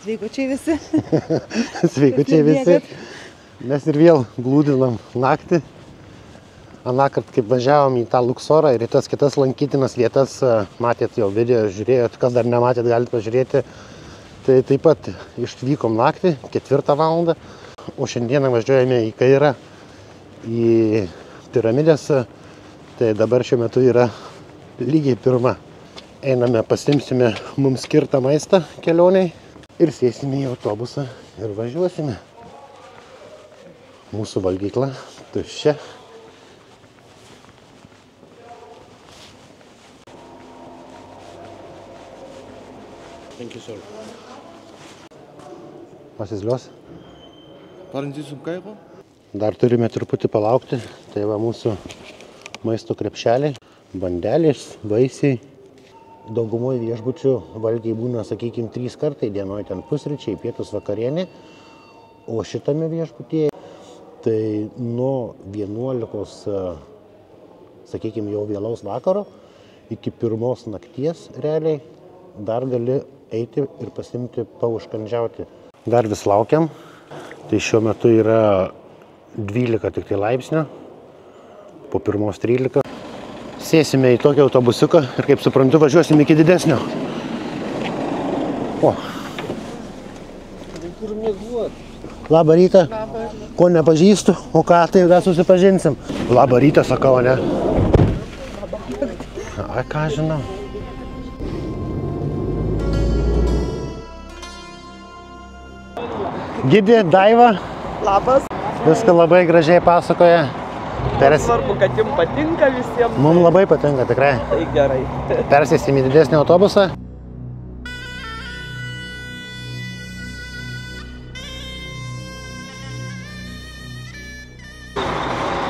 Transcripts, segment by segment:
Sveikučiai visi. Sveikučiai visi. Mes ir vėl glūdinam naktį. Anąkart, kaip važiavom į tą Luksorą ir į tas kitas lankytinas vietas, matėt jau video, žiūrėjot, kas dar nematėt, galite pažiūrėti. Tai taip pat išvykom naktį, 4 valandą, o šiandieną važiuojame į Kairą, į piramidės. Tai dabar šiuo metu yra lygiai 1. Einame, pasimsime mums skirtą maistą kelioniai ir sėsime į autobusą ir važiuosime. Mūsų valgykla tuščia. Pasizlios. Dar turime truputį palaukti. Tai va mūsų maisto krepšeliai, bandelės, vaisiai. Daugumoje viešbučių valgiai būna, sakykime, 3 kartai dienoje, ten pusryčiai, pietus, vakarienė. O šitame viešbutyje tai nuo 11, sakykime, jau vėlaus vakaro iki 1 nakties realiai dar gali eiti ir pasimti paužkandžiauti. Dar vis laukiam. Tai šiuo metu yra 12 tik tai laipsnio, po 1:13. Sėsime į tokį autobusiuką ir, kaip suprantu, važiuosime iki didesnio. O. Labą rytą. Ko nepažįstu, o ką, tai dar susipažinsim. Labą rytą, sakau, ne? Ai, ką žinau. Gidė, Daiva. Labas. Viską labai gražiai pasakoja. Svarbu, kad jums patinka visiems. Mums labai patinka, tikrai. Tai gerai. Persėsim į didesnį autobusą.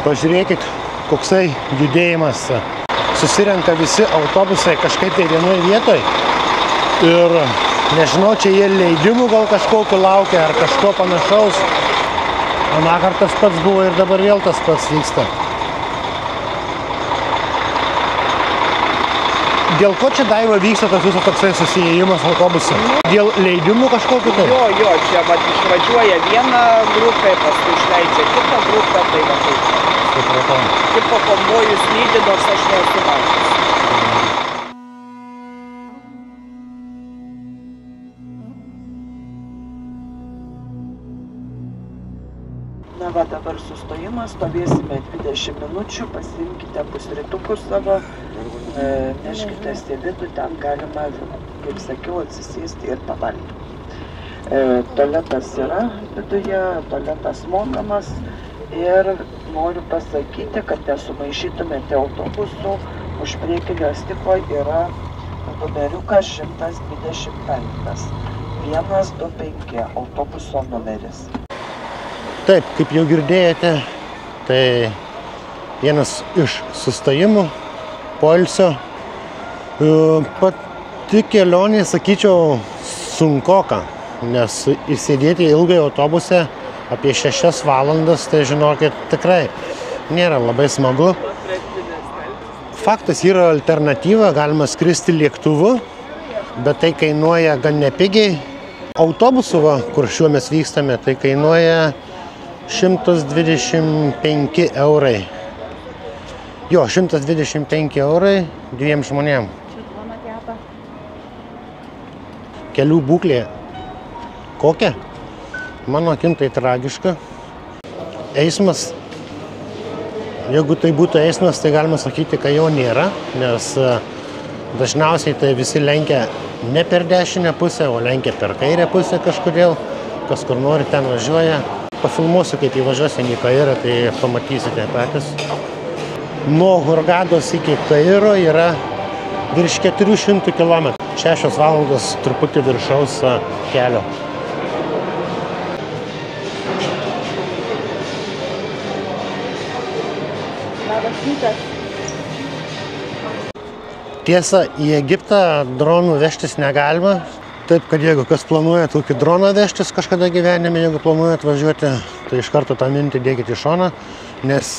Pažiūrėkit, koksai judėjimas. Susirenka visi autobusai kažkaip tai vienoje vietoje. Ir nežinau, čia jie leidimų gal kažkokiu laukia ar kažko panašaus. Anąkart tas pats buvo ir dabar vėl tas pats vyksta. Dėl ko čia, Daiva, vyksta tas jūsų toksai susiėjimas autobusą? Dėl leidimų kažkokiu tai? Jo, čia vat išvažiuoja viena grupė, paskui išleidžia kitą grupę, tai va taip. Supratau. Tipo konvojus lydi, nors aš nesu matęs. Na va, dabar sustojimas, stovėsime 20 minučių, pasiimkite pusrytukus savo, neškitės į vidų, ten galima, kaip sakiau, atsisėsti ir pavalgyti. Tualetas yra viduje, tualetas mokamas ir noriu pasakyti, kad nesumaišytumėte autobusų, už priekinio stiklo yra numeriukas 125, 125 autobuso numeris. Taip, kaip jau girdėjote, tai vienas iš sustojimų, poilsio. Pati kelionė, sakyčiau, sunkoka, nes įsėdėti ilgai autobuse apie 6 valandas, tai žinokit, tikrai nėra labai smagu. Faktas, yra alternatyva, galima skristi lėktuvu, bet tai kainuoja gan nepigiai. Autobusu, kur šiuo mes vykstame, tai kainuoja 125 eurai. Jo, 125 eurai 2 žmonėm. Kelių būklė kokia? Mano akim tai tragiška. Eismas, jeigu tai būtų eismas, tai galima sakyti, kad jo nėra, nes dažniausiai tai visi lenkia ne per dešinę pusę, o lenkia per kairę pusę kažkodėl. Kas kur nori, ten važiuoja. Pafilmuosiu, kaip įvažiuosim į Kairą, tai pamatysite patys. Nuo Hurgados iki Kairo yra virš 400 km. 6 valandos truputį viršaus kelio. Tiesa, į Egiptą dronų vežtis negalima. Taip, kad jeigu kas planuoja tokį droną vežtis kažkada gyvenime, jeigu planuojat važiuoti, tai iš karto tą mintį dėkit į šoną, nes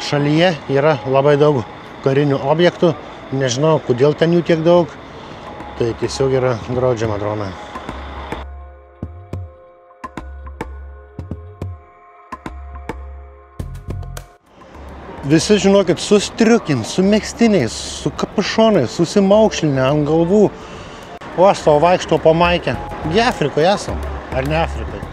šalyje yra labai daug karinių objektų, nežinau, kodėl ten jų tiek daug, tai tiesiog yra draudžiama droną. Visi, žinokit, su striukim, su megztiniais, su kapušonais, susimaukšlinę ant galvų. O aš tau vaikštau po maikę. Gi Afrikoje esam, ar ne Afrikoje?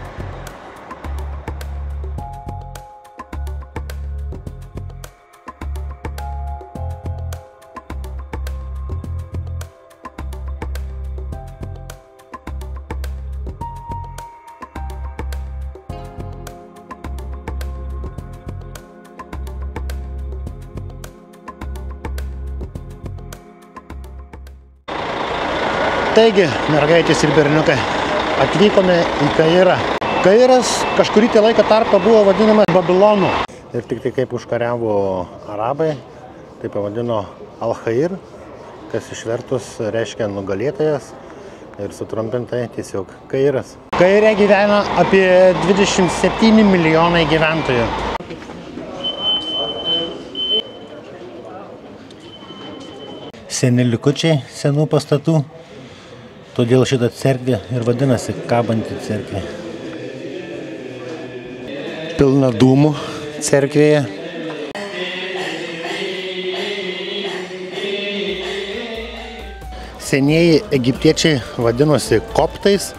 Taigi, mergaitės ir berniukai, atvykome į Kairą. Kairas kažkurį tai laiką tarpą buvo vadinamas Babilonu. Ir tik tai kaip užkariavo arabai, tai pavadino Al-Khair, kas išvertus reiškia nugalėtojas ir sutrumpintai tiesiog Kairas. Kaire gyvena apie 27 milijonai gyventojų. Seni likučiai senų pastatų. Todėl šitą cerkvę ir vadinasi kabanti cerkvė. Pilna dūmų cerkvėje. Senieji egiptiečiai vadinosi koptais,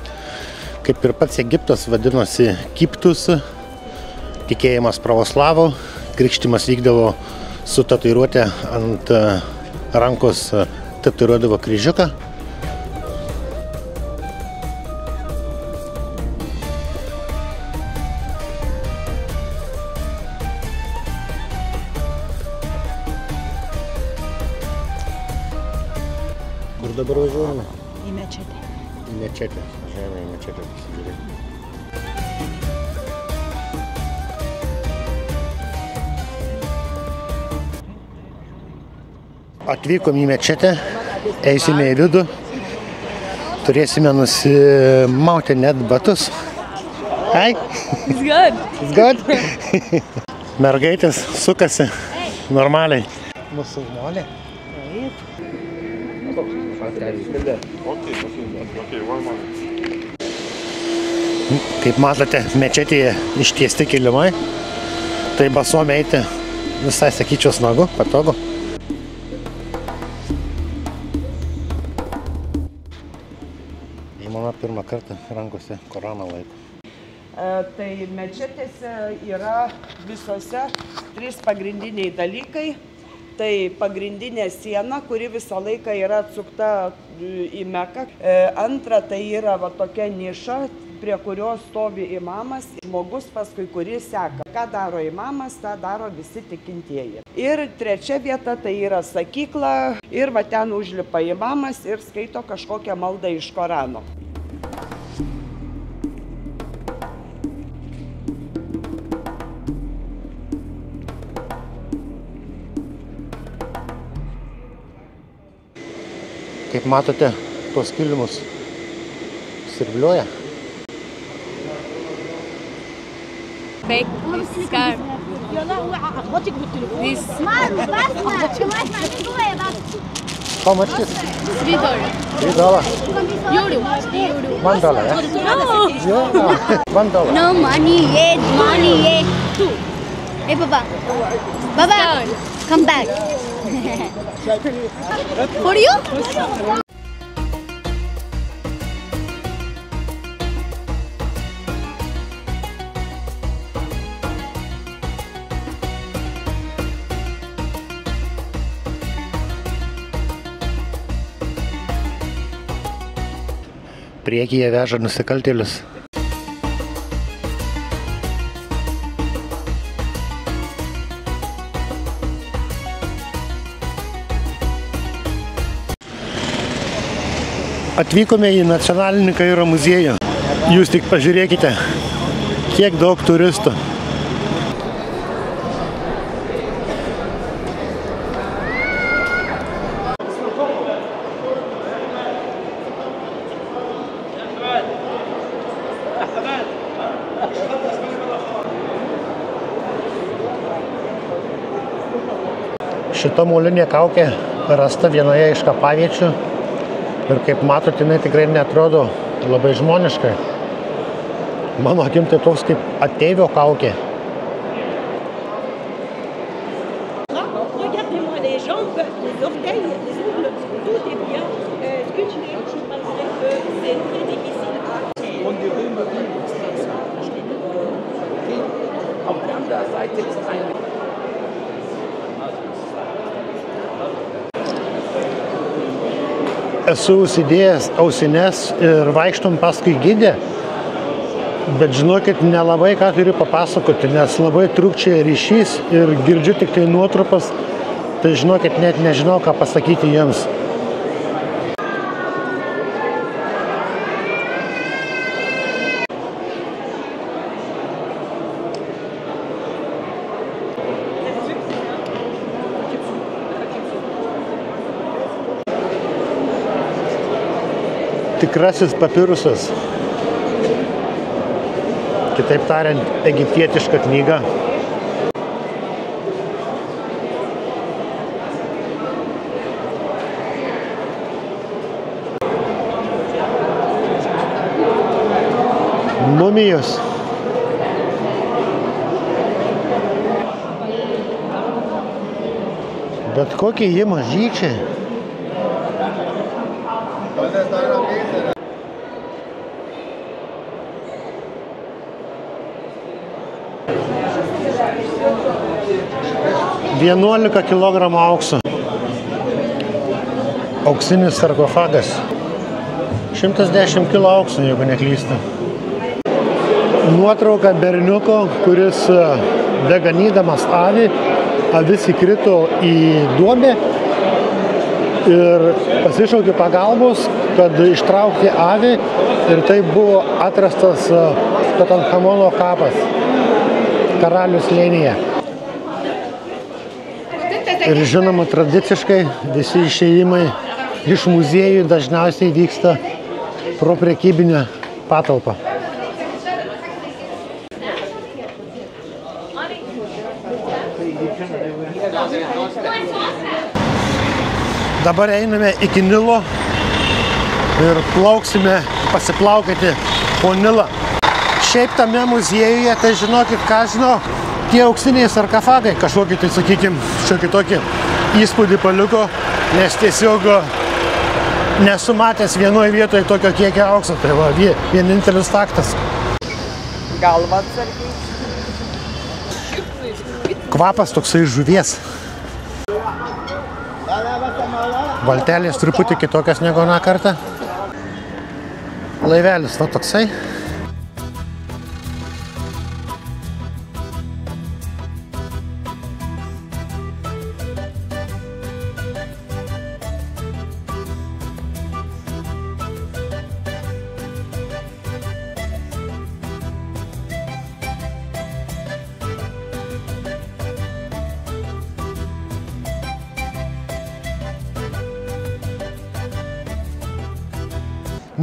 kaip ir pats Egiptas vadinosi Kiptus, tikėjimas pravoslavų, krikštimas vykdavo su tatuiruotė ant rankos, tatuiruodavo kryžiuką. Kur dabar važiuojame? Į mečetę. Į mečetę. Važiuojame į mečetę pasižiūrėti. Atvykom į mečetę, eisime į vidų, turėsime nusimauti net batus. Hi! It's good. It's good? Mergaitės sukasi normaliai. Musulmonė. Kaip matote, mečetėje ištiesti kilimai, tai basom eiti visai, sakyčiau, smagu, patogu. Žmona pirmą kartą rankose Koraną laiko. Tai mečetėse yra visose 3 pagrindiniai dalykai. Tai pagrindinė siena, kuri visą laiką yra atsukta į Meką. Antra, tai yra va tokia niša, prie kurios stovi imamas, žmogus paskui kuris seka. Ką daro imamas, tą daro visi tikintieji. Ir trečia vieta, tai yra sakykla ir va ten užlipa imamas ir skaito kažkokią maldą iš Korano. Kaip matote, tuos kilimus sirbliuoja. Fake scarf. This How much is it? $3. $3. Euro. $1, yeah? No. Yeah. $1. No money yet. Money yet. Hey, Papa. Papa, come back. For you? Priekyje veža nusikaltėlius. Atvykome į nacionalinį Kairo muziejų. Jūs tik pažiūrėkite, kiek daug turistų. Šita molinė kaukė rasta vienoje iš kapaviečių. Ir kaip matote, jinai tikrai neatrodo labai žmoniškai. Mano akim tai toks kaip ateivio kaukė. Esu užsidėjęs ausines ir vaikštom paskui gidę, bet žinokit, nelabai ką turiu papasakoti, nes labai trūkčia ryšys ir girdžiu tik tai nuotrupas, tai žinokit, net nežinau, ką pasakyti jiems. Tikrasis papirusas. Kitaip tariant, egiptietiška knyga. Mumijos. Bet kokie jie mažyčiai. $11 kilogramų aukso. Auksinis sarkofagas. 110 kilo aukso, jeigu neklystu. Nuotrauka berniuko, kuris beganydamas avį, avis įkrito į duobę ir pasišaukė pagalbos, kad ištraukti avį, ir tai buvo atrastas Tutanchamono kapas Karalių slėnyje. Ir žinoma, tradiciškai visi išėjimai iš muziejų dažniausiai vyksta pro prekybinę patalpą. Dabar einame iki Nilo ir plauksime pasiplaukėti po Nilą. Šiaip tame muziejuje, tai žinokit, ką žinau, tie auksiniai sarkofagai kažkokį, tai sakykim, šiokį tokį įspūdį paliko, nes tiesiog nesu matęs vienoje vietoje tokio kiekio aukso, tai va, vienintelis faktas. Galva atsargiai. Kvapas toksai žuvies. Valtelės truputį kitokias negu aną kartą. Laivelis va toksai.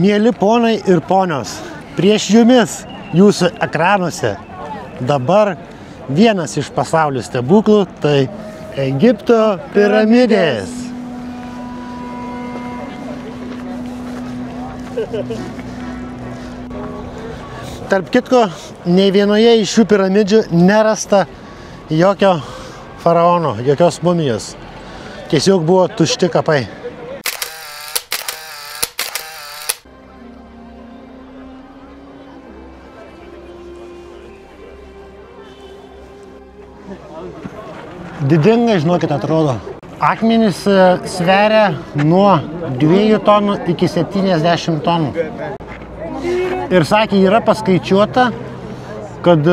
Mieli ponai ir ponios, prieš jumis, jūsų ekranuose, dabar vienas iš pasaulio stebuklų, tai Egipto piramidės. Tarp kitko, nei vienoje iš šių piramidžių nerasta jokio faraono, jokios mumijos. Tiesiog buvo tušti kapai. Didingai, žinokit, atrodo. Akmenys sveria nuo 2 tonų iki 70 tonų. Ir sakė, yra paskaičiuota, kad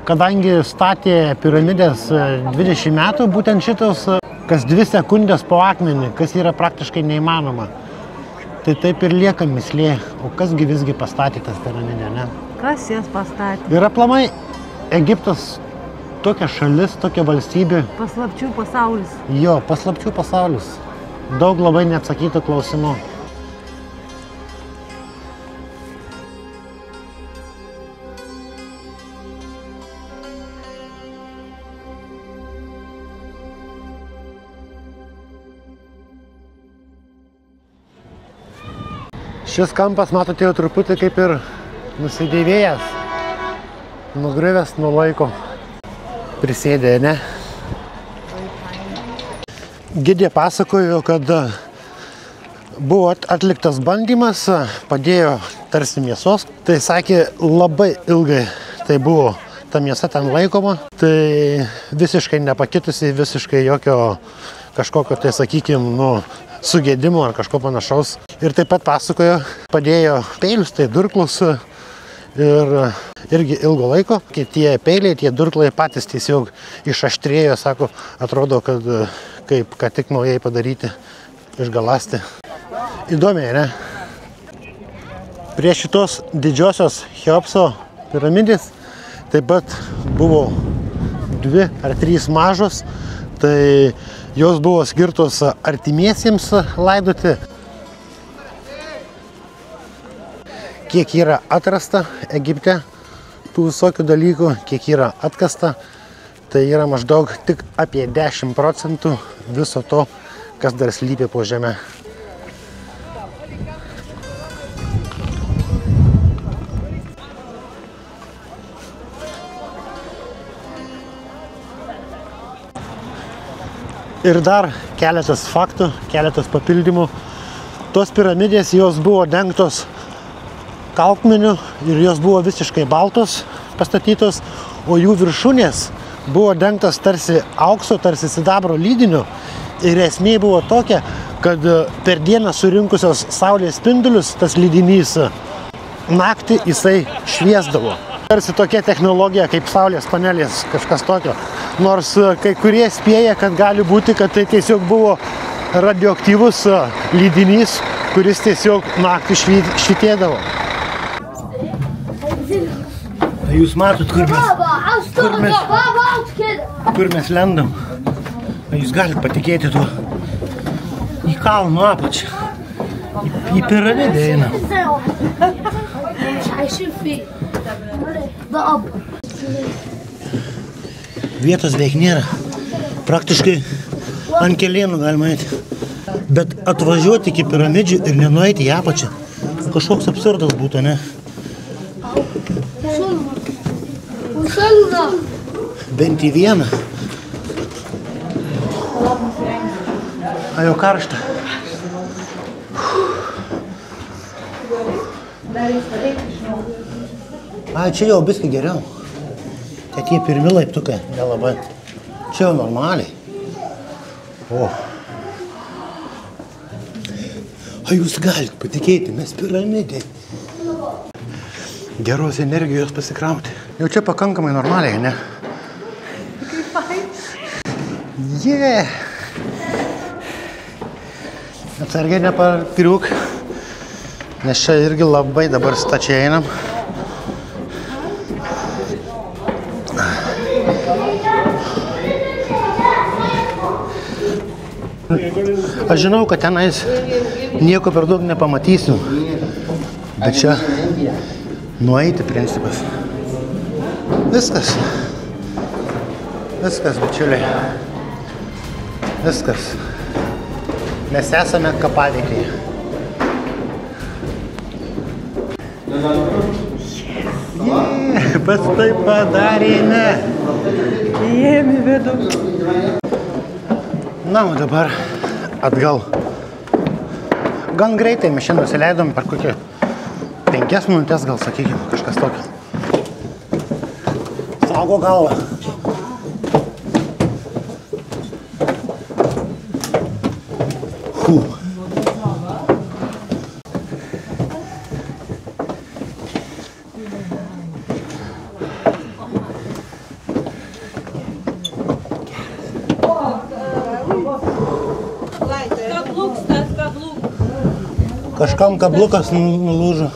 kadangi statė piramidės 20 metų, būtent šitos kas 2 sekundės po akmenį, kas yra praktiškai neįmanoma. Tai taip ir lieka mislė. O kasgi visgi pastatė tas piramidę, ne? Kas jas pastatė? Ir aplamai Egiptas tokia šalis, tokia valstybė. Paslapčių pasaulis. Jo, paslapčių pasaulis. Daug labai neatsakytų klausimų. Šis kampas, matote, jau truputį kaip ir nusidėvėjęs, nugriuvęs nuo laiko. Prisėdė, ne? Gidė pasakojo, kad buvo atliktas bandymas, padėjo tarsi mėsos. Tai sakė, labai ilgai tai buvo ta mėsa ten laikoma, tai visiškai nepakitusi, visiškai jokio kažkokio, tai sakykime, nu, sugėdimo ar kažko panašaus. Ir taip pat pasakojo, padėjo peilius, tai durklus ir irgi ilgo laiko. Tie peiliai, tie durklai patys tiesiog išaštrėjo, sako, atrodo, kad kaip ką tik naujai padaryti, išgalasti. Įdomiai, ne? Prie šitos didžiosios Cheopso piramidės taip pat buvo 2 ar 3 mažos, tai jos buvo skirtos artimiesiems laidoti. Kiek yra atrasta Egipte tų visokių dalykų, kiek yra atkasta, tai yra maždaug tik apie 10% viso to, kas dar slypi po žemę. Ir dar keletas faktų, keletas papildymų. Tos piramidės jos buvo dengtos kalkmeniu ir jos buvo visiškai baltos pastatytos, o jų viršūnės buvo dengtos tarsi aukso, tarsi sidabro lydiniu. Ir esmė buvo tokia, kad per dieną surinkusios saulės spindulius tas lydinys naktį jisai šviesdavo. Tarsi tokia technologija kaip saulės panelės, kažkas tokio. Nors kai kurie spėja, kad gali būti, kad tai tiesiog buvo radioaktyvus lydinys, kuris tiesiog naktį švitėdavo. Jūs matot, kur mes lendam. Jūs galite patikėti tuo. Į kalno apačią. Į piramidę einam. Vietos beveik nėra. Praktiškai ant kelienų galima eiti. Bet atvažiuoti iki piramidžių ir nenueiti į apačią. Kažkoks absurdas būtų, ne? Bent į vieną. A jau karšta. A, čia jau biskį geriau. Tai tie pirmi laiptukai, nelabai. Čia jau normaliai. O. A jūs galite patikėti, mes piramidė. Geros energijos pasikrauti. Jau čia pakankamai normaliai, ne? Yeah. Atsargiai neparkriuk, nes čia irgi labai dabar stačiai einam. Aš žinau, kad tenais nieko per daug nepamatysiu, bet čia nueiti principas. Viskas. Viskas, bičiuliai. Viskas. Mes esame kapavietėje. Pats tai padarėme. Įėjom į vidų. Na, o dabar atgal. Gan greitai mes šiandien nusileidom per kokią 5 minutės, gal sakykime, kažkas tokio. Saugo galvą. Kažkam kablukas nulūžo.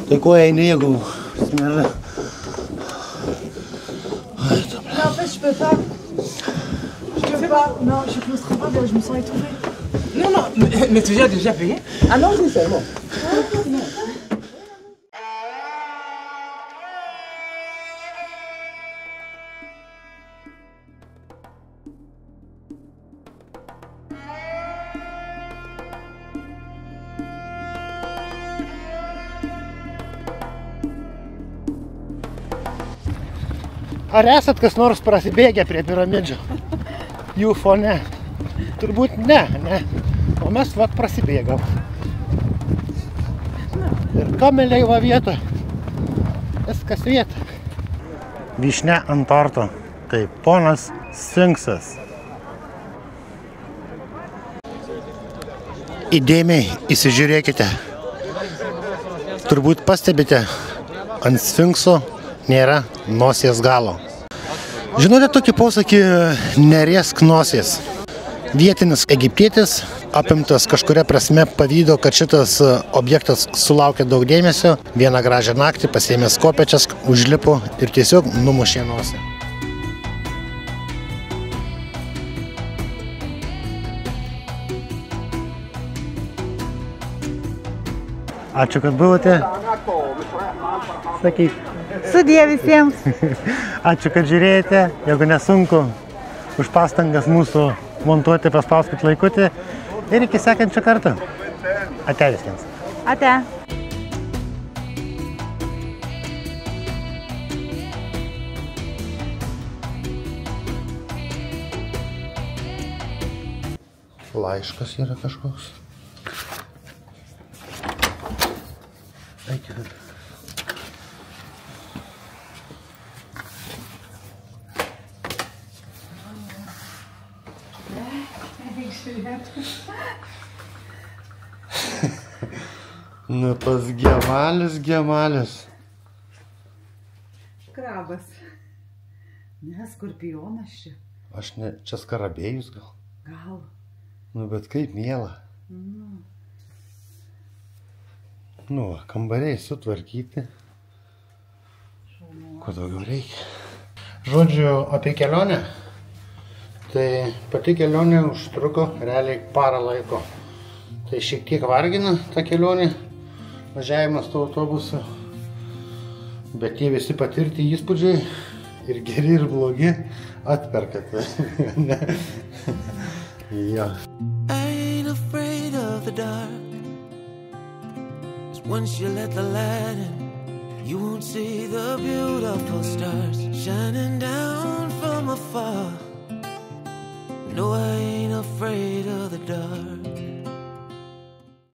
Tai ko eini, jeigu smerda? En fait, je peux pas. Non, je suis claustrophobe, je me sens étouffée. Non, mais tu as déjà payé? Ah non, c'est bon. Ar esat kas nors prasibėgę prie piramidžių? Jų fone? Turbūt ne, ne. O mes vat prasibėgam. Kameliai va vieta. Viskas vieta. Vyšnia ant torto. Tai ponas Sfinksas. Įdėmiai įsižiūrėkite. Turbūt pastebite, ant Sfinkso nėra nosies galo. Žinote tokį posakį neriesk nosies? Vietinis egiptietis, apimtas kažkuria prasme pavydo, kad šitas objektas sulaukė daug dėmesio, vieną gražią naktį pasiėmė kopečias, užlipo ir tiesiog numušė nosį. Ačiū, kad buvote. Sakyk. Sudie visiems. Ačiū, kad žiūrėjote. Jeigu nesunku, už pastangas mūsų montuoti paspauskit laikutį. Ir iki sekančio karto. Ate visiems. Ate. Laiškas yra kažkoks. Eikit. Nu tas gemalis. Krabas. Ne, skorpionas čia. Aš ne, čia skarabėjus gal. Gal. Nu bet kaip miela. Nu, kambariai sutvarkyti. Ko daugiau reikia. Žodžiu, apie kelionę. Tai pati kelionė užtruko realiai parą laiko. Tai šiek tiek vargina ta kelionė, važiavimas tuo autobusu. Bet tie visi patirti įspūdžiai, ir geri, ir blogi, atperkate. Jo. Once you let the light in, you won't see the beautiful stars shining down from afar. No, I ain't afraid of the dark.